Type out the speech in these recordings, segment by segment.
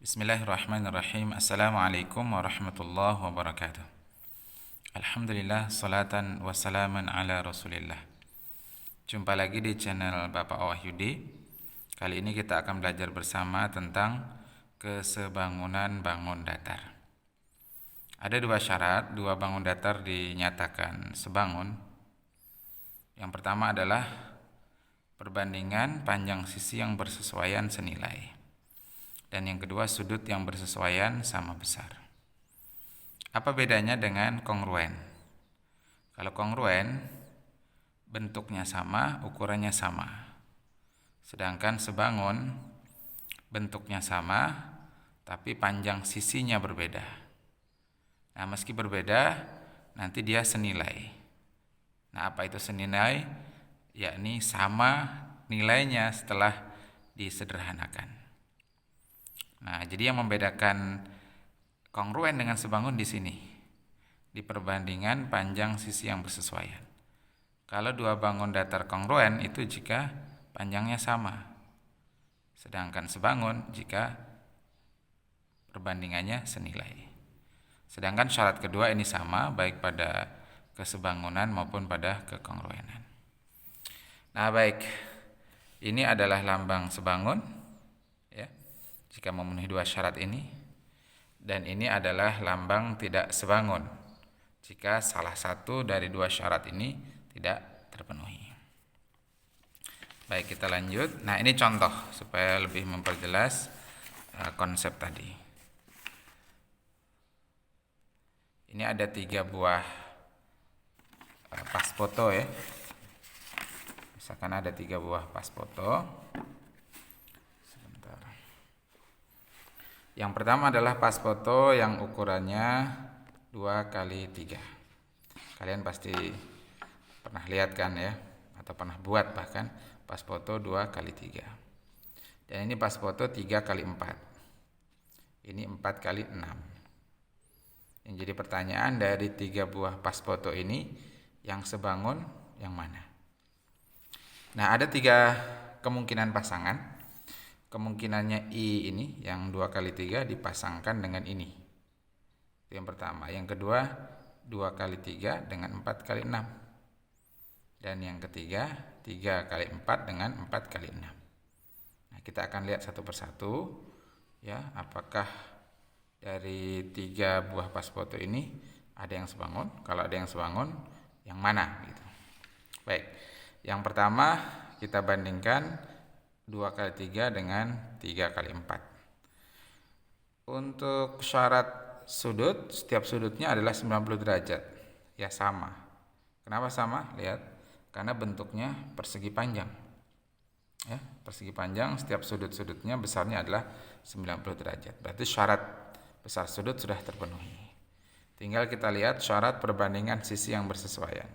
Bismillahirrahmanirrahim. Assalamualaikum warahmatullahi wabarakatuh. Alhamdulillah, salatan wassalaman ala rasulillah. Jumpa lagi di channel Bapak Wahyudi. Kali ini kita akan belajar bersama tentang kesebangunan bangun datar. Ada dua syarat, dua bangun datar dinyatakan sebangun. Yang pertama adalah perbandingan panjang sisi yang bersesuaian senilai. Dan yang kedua, sudut yang bersesuaian sama besar. Apa bedanya dengan kongruen? Kalau kongruen, bentuknya sama, ukurannya sama. Sedangkan sebangun, bentuknya sama, tapi panjang sisinya berbeda. Nah, meski berbeda, nanti dia senilai. Nah, apa itu senilai? Yakni sama nilainya setelah disederhanakan. Nah, jadi yang membedakan kongruen dengan sebangun di sini, di perbandingan panjang sisi yang bersesuaian. Kalau dua bangun datar kongruen itu jika panjangnya sama, sedangkan sebangun jika perbandingannya senilai. Sedangkan syarat kedua ini sama baik pada kesebangunan maupun pada kekongruenan. Nah, baik, ini adalah lambang sebangun, ya, jika memenuhi dua syarat ini, dan ini adalah lambang tidak sebangun jika salah satu dari dua syarat ini tidak terpenuhi. Baik, kita lanjut. Nah, ini contoh supaya lebih memperjelas konsep tadi. Ini ada 3 buah pas foto, ya. Misalkan ada 3 buah pas foto. Yang pertama adalah pas foto yang ukurannya 2x3. Kalian pasti pernah lihat kan, ya, atau pernah buat bahkan pas foto 2x3. Dan ini pas foto 3x4. Ini 4x6. Yang jadi pertanyaan, dari 3 buah pas foto ini yang sebangun yang mana? Nah, ada 3 kemungkinan pasangan. Kemungkinannya I ini yang 2x3 dipasangkan dengan ini. Itu yang pertama. Yang kedua, 2x3 dengan 4x6. Dan yang ketiga, 3x4 dengan 4x6. Nah, kita akan lihat satu persatu, ya, apakah dari 3 buah pas foto ini ada yang sebangun. Kalau ada yang sebangun, yang mana gitu. Baik. Yang pertama kita bandingkan 2x3 dengan 3x4. Untuk syarat sudut, setiap sudutnya adalah 90 derajat. Ya, sama. Kenapa sama? Lihat, karena bentuknya persegi panjang. Ya, persegi panjang, setiap sudut-sudutnya besarnya adalah 90 derajat. Berarti syarat besar sudut sudah terpenuhi. Tinggal kita lihat syarat perbandingan sisi yang bersesuaian.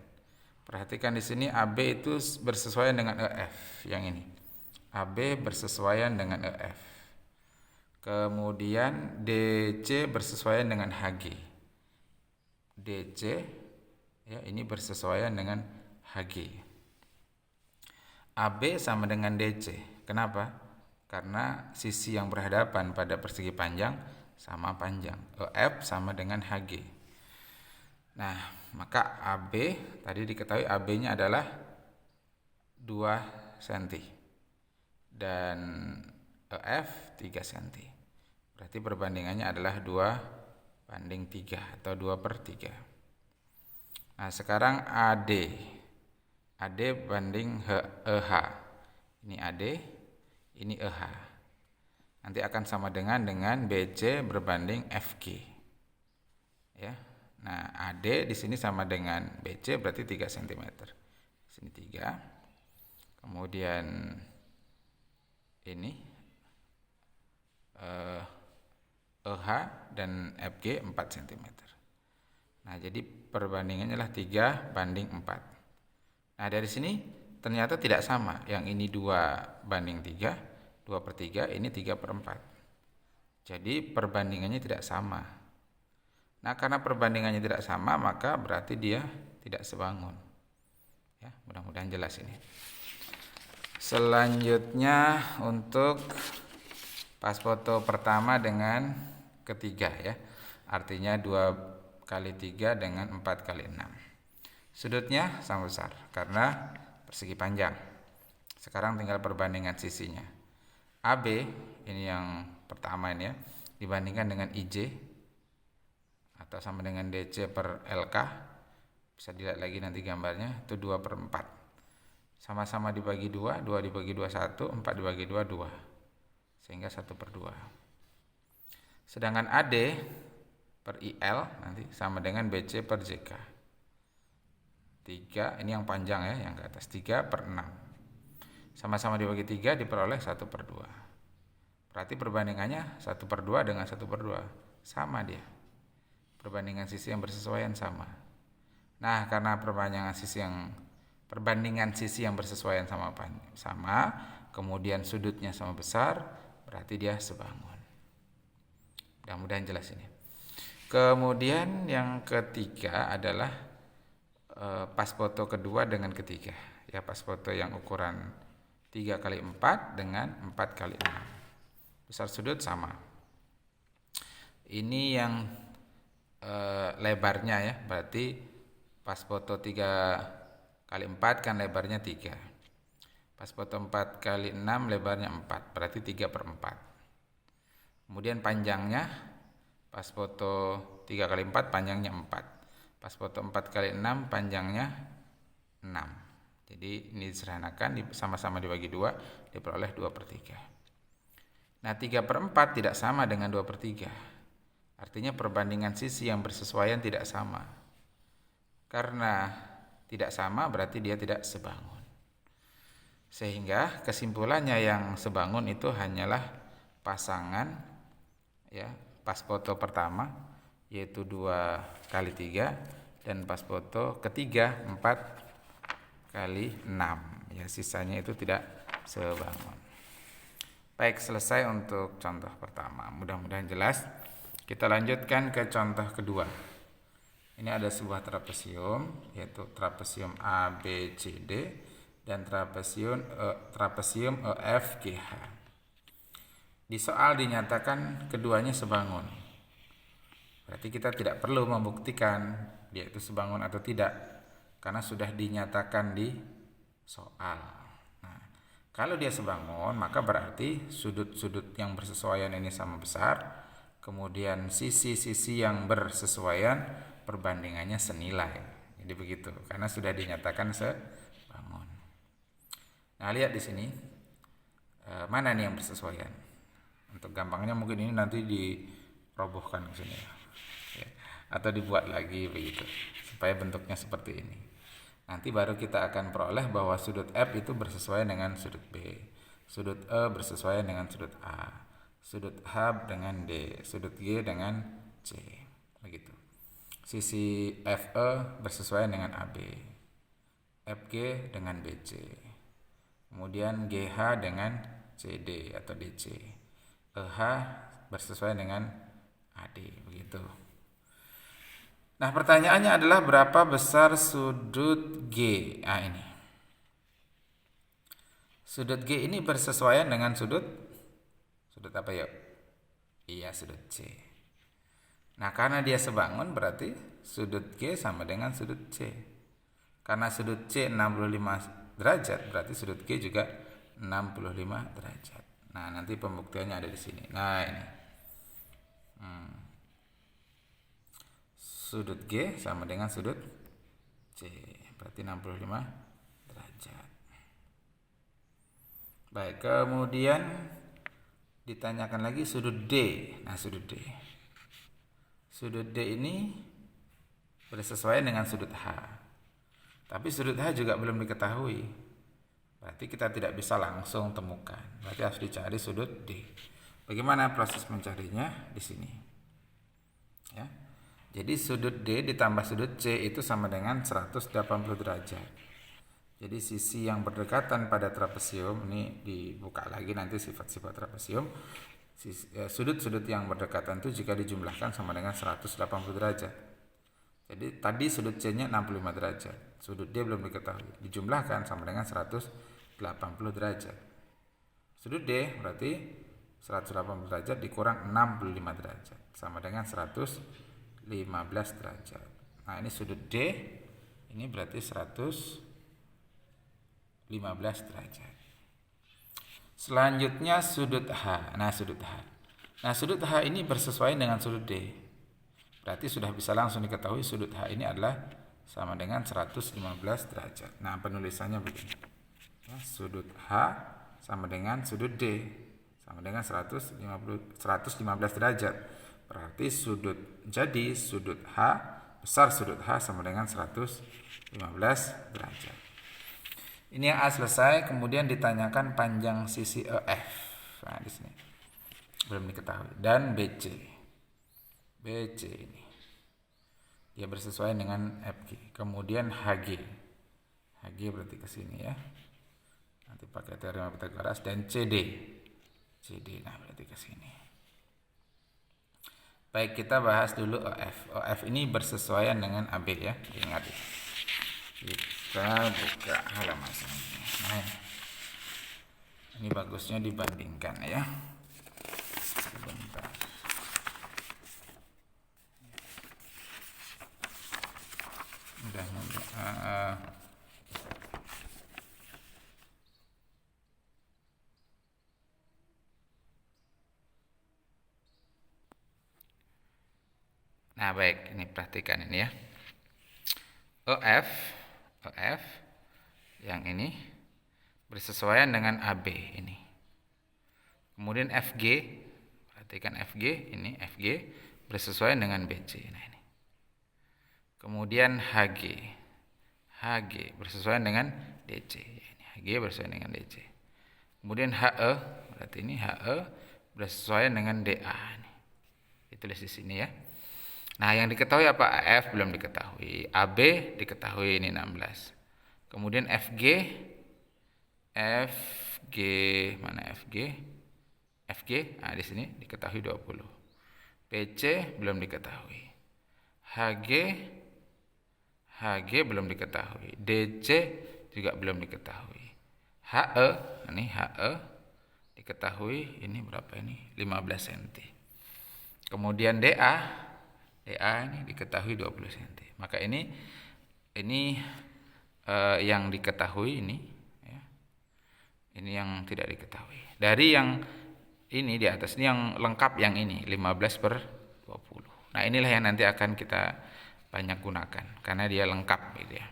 Perhatikan di sini AB itu bersesuaian dengan EF yang ini. AB bersesuaian dengan EF. Kemudian DC bersesuaian dengan HG. DC, ya, ini bersesuaian dengan HG. AB sama dengan DC. Kenapa? Karena sisi yang berhadapan pada persegi panjang sama panjang. EF sama dengan HG. Nah, maka AB tadi diketahui AB-nya adalah 2 cm. Dan EF 3 cm. Berarti perbandingannya adalah 2:3 atau 2/3. Nah, sekarang AD. AD banding EH. Ini AD, ini EH. Nanti akan sama dengan BC berbanding FG. Ya. Nah, AD di sini sama dengan BC berarti 3 cm. Di sini 3. Kemudian ini EH dan FG 4 cm. Nah, jadi perbandingannya adalah 3:4. Nah, dari sini ternyata tidak sama. Yang ini 2:3, 2/3, ini 3/4. Jadi perbandingannya tidak sama. Nah, karena perbandingannya tidak sama, maka berarti dia tidak sebangun. Ya, mudah-mudahan jelas ini. Selanjutnya untuk Pas foto pertama dengan ketiga ya. Artinya 2 kali 3 dengan 4 kali 6. Sudutnya sama besar karena persegi panjang. Sekarang tinggal perbandingan sisinya. AB ini yang pertama ini ya, dibandingkan dengan IJ atau sama dengan DC per LK. Bisa dilihat lagi nanti gambarnya, itu 2/4. Sama-sama dibagi 2, 2 dibagi 2 1, 4 dibagi 2 2. Sehingga 1/2. Sedangkan AD per IL nanti sama dengan BC per JK. 3 ini yang panjang ya, yang ke atas 3/6. Sama-sama dibagi 3 diperoleh 1/2. Berarti perbandingannya 1/2 dengan 1/2. Sama dia. Perbandingan sisi yang bersesuaian sama. Nah, karena perbandingan sisi yang bersesuaian sama, kemudian sudutnya sama besar, berarti dia sebangun. Mudah-mudahan jelas ini. Kemudian yang ketiga adalah pas foto kedua dengan ketiga. Ya, pas foto yang ukuran 3 kali 4 dengan 4 kali 6. Besar sudut sama. Ini yang lebarnya ya, berarti pas foto 3 kali 4 kan lebarnya 3. Pas foto 4 kali 6 lebarnya 4, berarti 3/4. Kemudian panjangnya pas foto 3 kali 4 panjangnya 4. Pas foto 4 kali 6 panjangnya 6. Jadi ini disederhanakan, sama-sama dibagi 2, diperoleh 2/3. Nah, 3/4 tidak sama dengan 2/3. Artinya perbandingan sisi yang bersesuaian tidak sama. Karena tidak sama berarti dia tidak sebangun. Sehingga kesimpulannya yang sebangun itu hanyalah pasangan ya, pas foto pertama yaitu 2 kali 3 dan pas foto ketiga 4 kali 6. Ya, sisanya itu tidak sebangun. Baik, selesai untuk contoh pertama. Mudah-mudahan jelas. Kita lanjutkan ke contoh kedua. Ini ada sebuah trapesium, yaitu trapesium ABCD dan trapesium EFGH. Di soal dinyatakan keduanya sebangun. Berarti kita tidak perlu membuktikan dia itu sebangun atau tidak, karena sudah dinyatakan di soal. Nah, kalau dia sebangun, maka berarti sudut-sudut yang bersesuaian ini sama besar. Kemudian sisi-sisi yang bersesuaian perbandingannya senilai. Jadi begitu, karena sudah dinyatakan sebangun. Nah, lihat di sini mana nih yang bersesuaian. Untuk gampangnya mungkin ini nanti dirobohkan ke sini ya, atau dibuat lagi begitu supaya bentuknya seperti ini. Nanti baru kita akan peroleh bahwa sudut F itu bersesuaian dengan sudut B, sudut E bersesuaian dengan sudut A, sudut H dengan D, sudut G dengan C, begitu. Sisi FE bersesuaian dengan AB, FG dengan BC, kemudian GH dengan CD atau DC, EH bersesuaian dengan AD, begitu. Nah, pertanyaannya adalah berapa besar sudut G? Nah, ini. Sudut G ini bersesuaian dengan sudut apa ya? Iya, sudut C. Nah, karena dia sebangun berarti sudut G sama dengan sudut C. Karena sudut C 65 derajat, berarti sudut G juga 65 derajat. Nah, nanti pembuktiannya ada di sini. Nah, ini. Sudut G sama dengan sudut C, berarti 65 derajat. Baik, kemudian ditanyakan lagi sudut D. Nah, sudut D ini bersesuaian dengan sudut H. Tapi sudut H juga belum diketahui. Berarti kita tidak bisa langsung temukan. Berarti harus dicari sudut D. Bagaimana proses mencarinya di sini? Ya. Jadi sudut D ditambah sudut C itu sama dengan 180 derajat. Jadi sisi yang berdekatan pada trapesium, ini dibuka lagi nanti sifat-sifat trapesium. Sudut-sudut yang berdekatan itu jika dijumlahkan sama dengan 180 derajat. Jadi tadi sudut C-nya 65 derajat. Sudut D belum diketahui. Dijumlahkan sama dengan 180 derajat. Sudut D berarti 180 derajat dikurang 65 derajat sama dengan 115 derajat. Nah, ini sudut D, ini berarti 115 derajat. Selanjutnya sudut H. Nah, sudut H ini bersesuaian dengan sudut D. Berarti sudah bisa langsung diketahui sudut H ini adalah sama dengan 115 derajat. Nah, penulisannya begini. Ya, sudut H sama dengan sudut D sama dengan 115 derajat. Berarti sudut H besar sudut H sama dengan 115 derajat. Ini yang A selesai, kemudian ditanyakan panjang sisi EF. Nah, di sini belum diketahui. Dan BC ini dia bersesuaian dengan FG. Kemudian HG berarti ke sini ya. Nanti pakai teorema Pythagoras. Dan CD nah berarti ke sini. Baik, kita bahas dulu OF. OF ini bersesuaian dengan AB ya. Ingat ya. Kita buka halaman selanjutnya. Nah, ini bagusnya dibandingkan ya. Sebentar. Nah, baik, ini perhatikan ini ya. OF yang ini bersesuaian dengan AB ini. Kemudian FG, perhatikan FG ini, FG bersesuaian dengan BC. Nah, ini. Kemudian HG bersesuaian dengan DC. Ini HG bersesuaian dengan DC. Kemudian HE, berarti ini HE bersesuaian dengan DA. Ini. Ditulis di sini ya. Nah, yang diketahui apa? AF belum diketahui. AB diketahui, ini 16. Kemudian FG mana FG? Nah, di sini diketahui 20. PC belum diketahui. HG belum diketahui. DC juga belum diketahui. HE, ini HE diketahui, ini berapa ini? 15 cm. Kemudian DA ini diketahui 20 cm. Maka ini yang diketahui ini ya. Ini yang tidak diketahui. Dari yang ini di atas ini yang lengkap, yang ini 15/20. Nah, inilah yang nanti akan kita banyak gunakan karena dia lengkap gitu ya.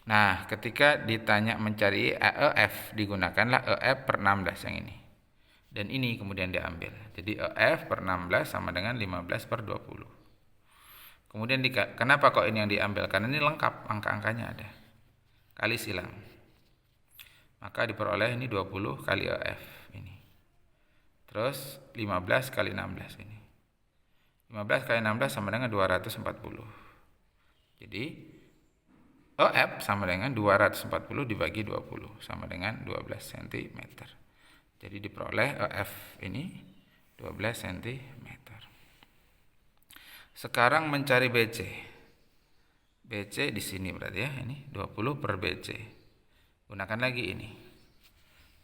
Nah, ketika ditanya mencari EF, digunakanlah EF per 16 yang ini. Dan ini kemudian diambil. Jadi EF per 16 sama dengan 15/20. Kemudian kenapa kok ini yang diambil? Karena ini lengkap, angka-angkanya ada. Kali silang. Maka diperoleh ini 20 kali EF ini. Terus 15 kali 16 ini. 15 kali 16 sama dengan 240. Jadi EF sama dengan 240 dibagi 20 sama dengan 12 cm. Jadi diperoleh EF ini 12 cm. Sekarang mencari BC. BC di sini berarti ya, ini 20 per BC. Gunakan lagi ini.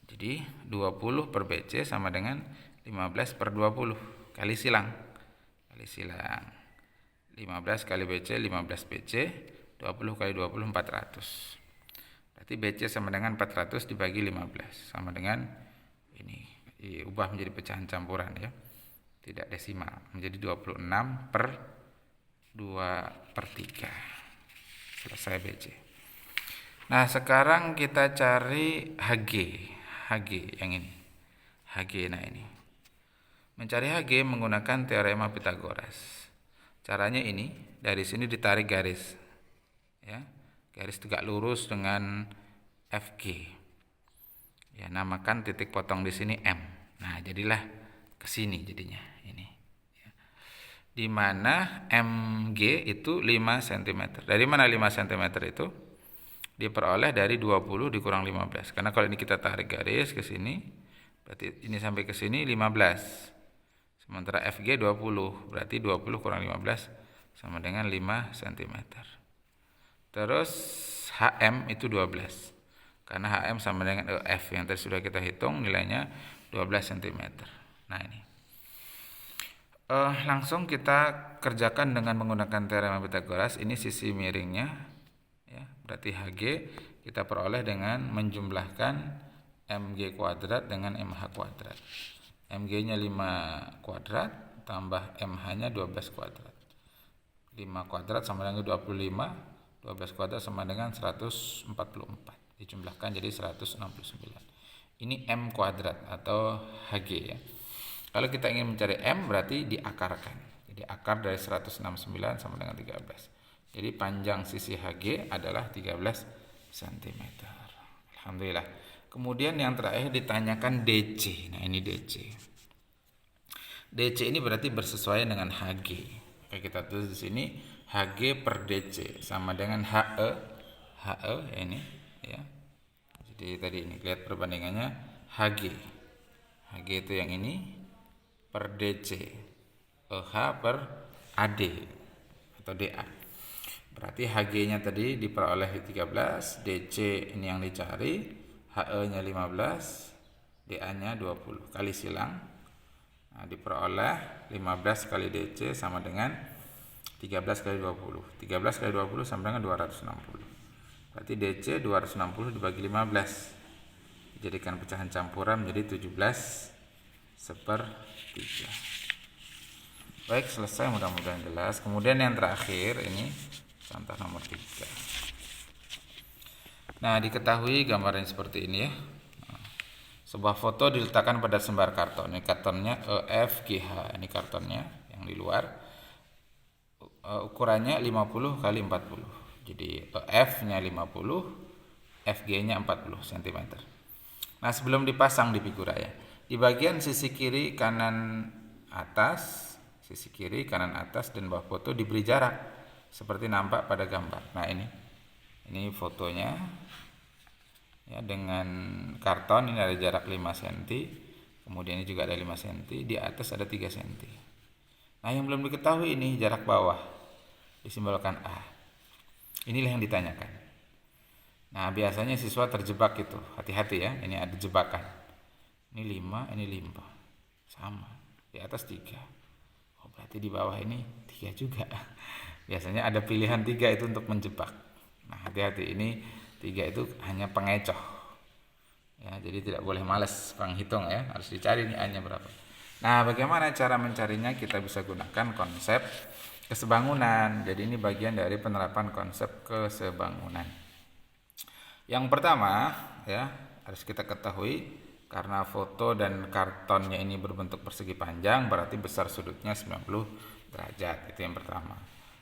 Jadi 20 per BC sama dengan 15/20. Kali silang. 15 kali BC, 15 BC, 20 kali 20, 400. Berarti BC sama dengan 400 dibagi 15. Sama dengan ini. Ubah menjadi pecahan campuran ya. Tidak desimal, menjadi 26/2/3. Selesai BC. Nah, sekarang kita cari HG yang ini. HG, nah ini. Mencari HG menggunakan teorema Pythagoras. Caranya ini, dari sini ditarik garis. Ya, garis tegak lurus dengan FG. Ya, namakan titik potong di sini M. Nah, jadilah ke sini jadinya ini ya. Di mana MG itu 5 cm. Dari mana 5 cm itu? Diperoleh dari 20 dikurang 15. Karena kalau ini kita tarik garis ke sini, berarti ini sampai ke sini 15. Sementara FG 20, berarti 20 kurang 15 sama dengan 5 cm. Terus HM itu 12. Karena HM sama dengan EF yang tadi sudah kita hitung, nilainya 12 cm. Nah ini. Langsung kita kerjakan dengan menggunakan teorema Pythagoras. Ini sisi miringnya, ya, berarti Hg kita peroleh dengan menjumlahkan mg kuadrat dengan mh kuadrat. Mg-nya 5 kuadrat tambah mh-nya 12 kuadrat. 5 kuadrat sama dengan 25, 12 kuadrat sama dengan 144. Dijumlahkan jadi 169. Ini m kuadrat atau Hg ya. Kalau kita ingin mencari M berarti diakarkan. Jadi akar dari 169 sama dengan 13. Jadi panjang sisi HG adalah 13 cm. Alhamdulillah. Kemudian yang terakhir ditanyakan DC. Nah ini DC. DC ini berarti bersesuaian dengan HG. Oke, kita tulis di sini HG per DC sama dengan HE. HE ini ya. Jadi tadi ini lihat perbandingannya HG. HG itu yang ini per DC, EH per AD atau DA. Berarti HG-nya tadi diperoleh 13, DC ini yang dicari, HE-nya 15, DA-nya 20. Kali silang, nah, diperoleh 15 kali DC sama dengan 13 kali 20. 13 kali 20 sama dengan 260. Berarti DC 260 dibagi 15. Dijadikan pecahan campuran menjadi 17/3. Baik, selesai, mudah-mudahan jelas. Kemudian yang terakhir ini contoh nomor 3. Nah, diketahui gambarnya seperti ini ya. Sebuah foto diletakkan pada selembar karton. Ini kartonnya EFGH. Ini kartonnya yang di luar. Ukurannya 50 kali 40. Jadi EF-nya 50, FG-nya 40 cm. Nah, sebelum dipasang di figura ya. Di bagian sisi kiri kanan atas, dan bawah foto diberi jarak seperti nampak pada gambar. Nah ini fotonya ya, dengan karton ini ada jarak 5 cm, kemudian ini juga ada 5 cm, di atas ada 3 cm. Nah yang belum diketahui ini jarak bawah disimbolkan A. Inilah yang ditanyakan. Nah biasanya siswa terjebak gitu, hati-hati ya, ini ada jebakan. Ini 5, ini 5. Sama. Di atas 3. Oh, berarti di bawah ini 3 juga. Biasanya ada pilihan 3 itu untuk menjebak. Nah, hati-hati, ini 3 itu hanya pengecoh. Ya, jadi tidak boleh malas penghitung ya, harus dicari nih A-nya berapa. Nah, bagaimana cara mencarinya? Kita bisa gunakan konsep kesebangunan. Jadi ini bagian dari penerapan konsep kesebangunan. Yang pertama, ya, harus kita ketahui karena foto dan kartonnya ini berbentuk persegi panjang, berarti besar sudutnya 90 derajat. Itu yang pertama.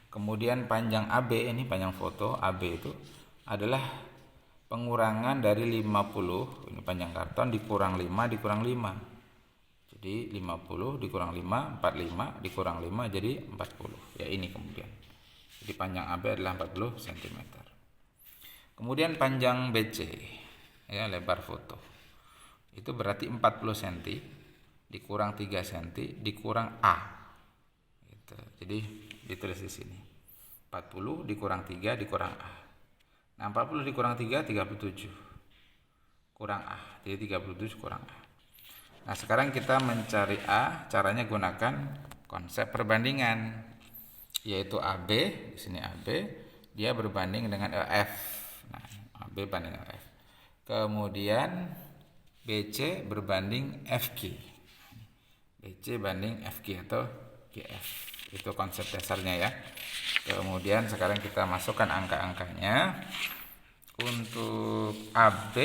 Kemudian panjang AB, ini panjang foto AB itu adalah pengurangan dari 50, ini panjang karton dikurang 5 dikurang 5. Jadi 50 dikurang 5, 45 dikurang 5 jadi 40. Ya ini kemudian. Jadi panjang AB adalah 40 cm. Kemudian panjang BC, ya lebar foto. Itu berarti 40 cm dikurang 3 cm dikurang A. Gitu. Jadi ditulis di sini. 40 dikurang 3 dikurang A. Nah, 40 dikurang 3 37. Kurang A. Jadi 37 kurang A. Nah, sekarang kita mencari A, caranya gunakan konsep perbandingan, yaitu AB, di sini AB, dia berbanding dengan EF. Nah, AB banding EF. Kemudian BC berbanding FG. BC banding FG atau GF. Itu konsep dasarnya ya. Kemudian sekarang kita masukkan angka-angkanya. Untuk AB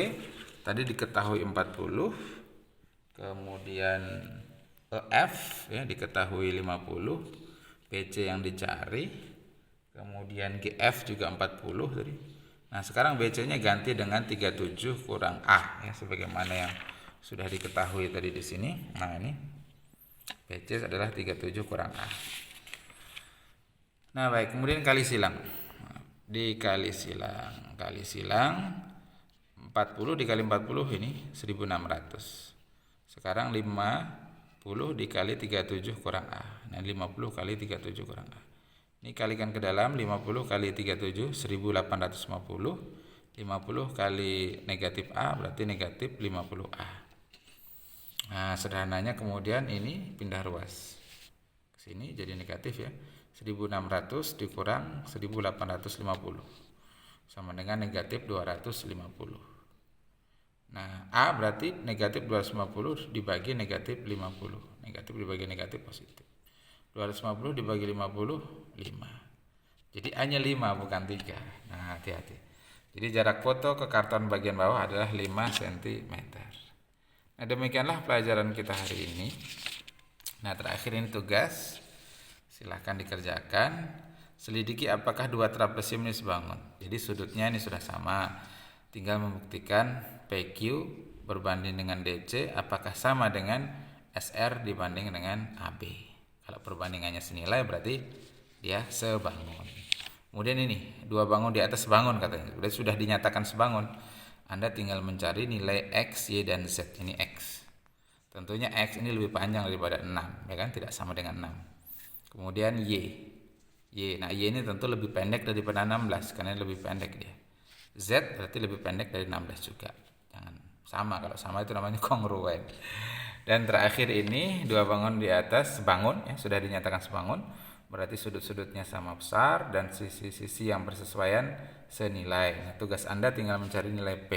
tadi diketahui 40. Kemudian EF ya diketahui 50. BC yang dicari. Kemudian GF juga 40 tadi. Nah, sekarang BC-nya ganti dengan 37 kurang A ya sebagaimana yang sudah diketahui tadi di sini. Nah, ini BC adalah 37 kurang A. Nah, baik, kemudian kali silang. Dikali silang. Kali silang 40 dikali 40 ini 1600. Sekarang 50 dikali 37 kurang A. Nah, 50 kali 37 kurang A. Ini kalikan ke dalam, 50 kali 37 1850. 50 kali negatif A berarti negatif 50A. Nah, sederhananya kemudian ini pindah ruas ke sini jadi negatif ya. 1600 dikurang 1850 sama dengan negatif 250. Nah, A berarti negatif 250 dibagi negatif 50. Negatif dibagi negatif positif. 250 dibagi 50, 5. Jadi hanya 5 bukan 3. Nah, hati-hati. Jadi jarak foto ke karton bagian bawah adalah 5 cm. Nah, demikianlah pelajaran kita hari ini. Nah, terakhir ini tugas. Silahkan dikerjakan. Selidiki apakah dua trapesium ini sebangun. Jadi sudutnya ini sudah sama. Tinggal membuktikan PQ berbanding dengan DC apakah sama dengan SR dibanding dengan AB. Kalau perbandingannya senilai berarti dia sebangun. Kemudian ini dua bangun di atas sebangun katanya. Sudah dinyatakan sebangun. Anda tinggal mencari nilai X, Y, dan Z. Ini X. Tentunya X ini lebih panjang daripada 6, ya kan? Tidak sama dengan 6. Kemudian Y. Nah Y ini tentu lebih pendek daripada 16 karena lebih pendek dia. Z berarti lebih pendek dari 16 juga. Jangan sama, kalau sama itu namanya kongruen. Dan terakhir ini dua bangun di atas sebangun ya, sudah dinyatakan sebangun. Berarti sudut-sudutnya sama besar dan sisi-sisi yang bersesuaian senilai. Nah, tugas Anda tinggal mencari nilai P.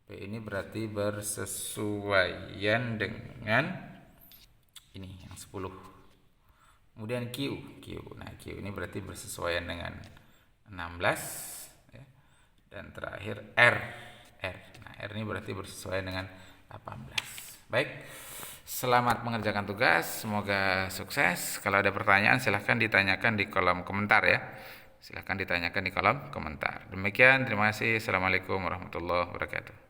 P ini berarti bersesuaian dengan ini yang 10. Kemudian Q. Nah, Q ini berarti bersesuaian dengan 16 ya. Dan terakhir R. Nah, R ini berarti bersesuaian dengan 18. Baik. Selamat mengerjakan tugas, semoga sukses. Kalau ada pertanyaan silahkan ditanyakan di kolom komentar ya. Silahkan ditanyakan di kolom komentar. Demikian, terima kasih. Assalamualaikum warahmatullahi wabarakatuh.